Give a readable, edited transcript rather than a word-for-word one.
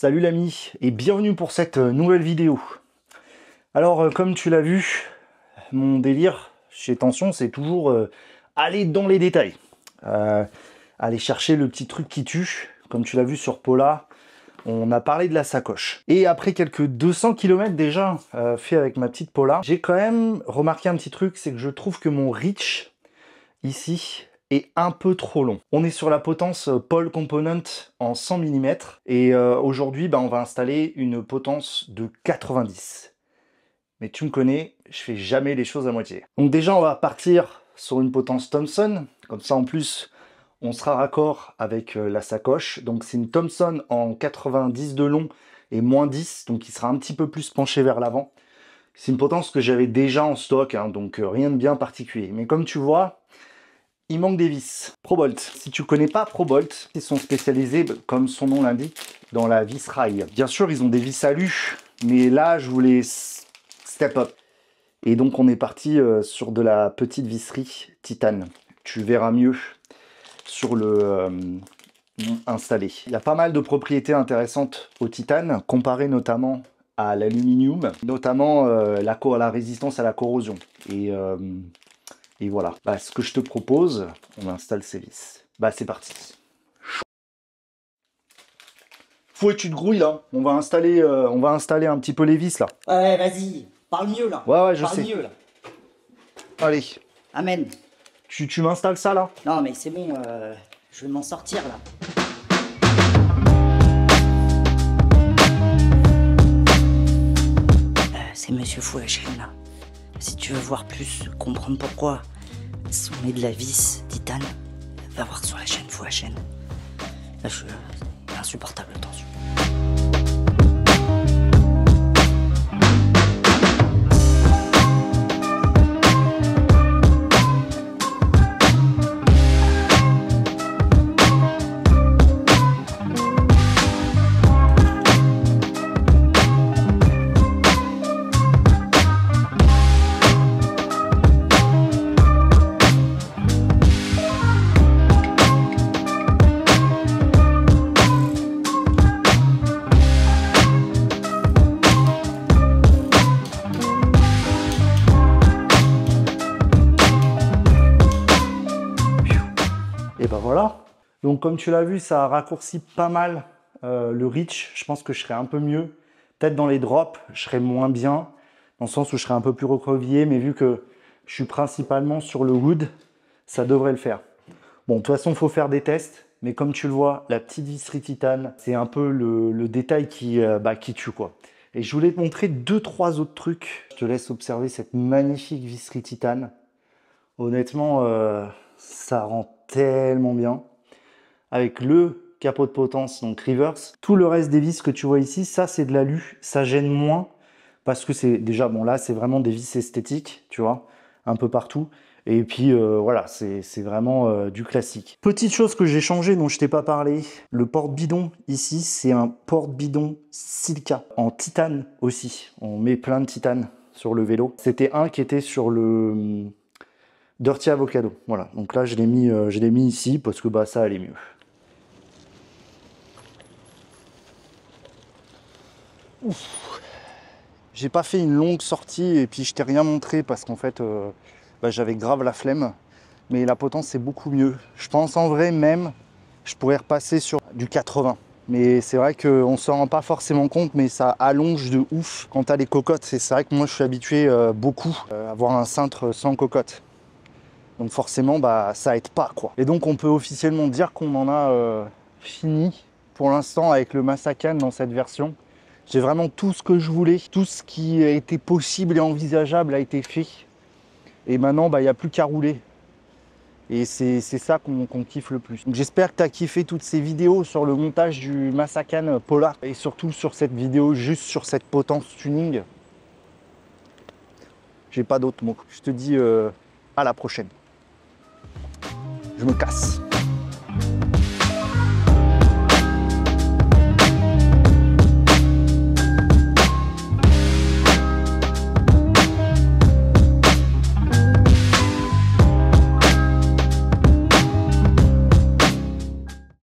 Salut l'ami et bienvenue pour cette nouvelle vidéo. Alors comme tu l'as vu, mon délire chez Tension c'est toujours aller dans les détails. Aller chercher le petit truc qui tue. Comme tu l'as vu sur Paula, on a parlé de la sacoche. Et après quelques 200 km déjà fait avec ma petite Paula, j'ai quand même remarqué un petit truc, c'est que je trouve que mon reach ici est un peu trop long. On est sur la potence Pole Component en 100 mm et aujourd'hui on va installer une potence de 90. Mais tu me connais, je fais jamais les choses à moitié. Donc déjà on va partir sur une potence Thomson, comme ça en plus on sera raccord avec la sacoche. Donc c'est une Thomson en 90 de long et moins 10, donc il sera un petit peu plus penché vers l'avant. C'est une potence que j'avais déjà en stock, hein, donc rien de bien particulier. Mais comme tu vois, il manque des vis. ProBolt. Si tu connais pas ProBolt, ils sont spécialisés, comme son nom l'indique, dans la vis rail. Bien sûr, ils ont des vis alu, mais là, je voulais step up. Et donc, on est parti sur de la petite visserie titane. Tu verras mieux sur le installé. Il y a pas mal de propriétés intéressantes au titane, comparé notamment à l'aluminium, notamment la résistance à la corrosion. Et voilà, ce que je te propose, on installe ces vis. C'est parti. Faut que tu te grouilles là. On va installer un petit peu les vis là. Ouais, vas-y, parle mieux là. Ouais, je sais. Parle mieux là. Allez. Amen. Tu m'installes ça là? Non mais c'est bon, je vais m'en sortir là. C'est Monsieur Fou HN là. Si tu veux voir plus, comprendre pourquoi on met de la vis titane, va voir sur la chaîne Fou HN. Là, je suis insupportable, attention. Et ben voilà. Donc comme tu l'as vu, ça a raccourci pas mal le reach. Je pense que je serai un peu mieux. Peut-être dans les drops, je serai moins bien, dans le sens où je serai un peu plus recroquevillé, mais vu que je suis principalement sur le wood, ça devrait le faire. Bon, de toute façon, il faut faire des tests, mais comme tu le vois, la petite visserie titane, c'est un peu le détail qui tue, quoi. Et je voulais te montrer 2-3 autres trucs. Je te laisse observer cette magnifique visserie titane. Honnêtement, ça rend tellement bien. Avec le capot de potence, donc reverse. Tout le reste des vis que tu vois ici, ça c'est de l'alu. Ça gêne moins parce que c'est déjà, bon là c'est vraiment des vis esthétiques, tu vois, un peu partout. Et puis voilà, c'est vraiment du classique. Petite chose que j'ai changé dont je t'ai pas parlé, le porte-bidon ici, c'est un porte-bidon silica en titane aussi. On met plein de titane sur le vélo. C'était un qui était sur le Dirty Avocado. Voilà, donc là je l'ai mis ici parce que ça allait mieux. Ouf. J'ai pas fait une longue sortie et puis je t'ai rien montré parce qu'en fait j'avais grave la flemme, mais la potence c'est beaucoup mieux. Je pense en vrai même je pourrais repasser sur du 80, mais c'est vrai qu'on s'en rend pas forcément compte, mais ça allonge de ouf quand t'as les cocottes. C'est vrai que moi je suis habitué beaucoup à avoir un cintre sans cocotte, donc forcément ça aide pas quoi. Et donc on peut officiellement dire qu'on en a fini pour l'instant avec le Masakan dans cette version. J'ai vraiment tout ce que je voulais, tout ce qui a été possible et envisageable a été fait. Et maintenant, il n'y a plus qu'à rouler. Et c'est ça qu'on kiffe le plus. J'espère que tu as kiffé toutes ces vidéos sur le montage du Masakan Polar. Et surtout sur cette vidéo, juste sur cette potence tuning. J'ai pas d'autres mots. Je te dis à la prochaine. Je me casse.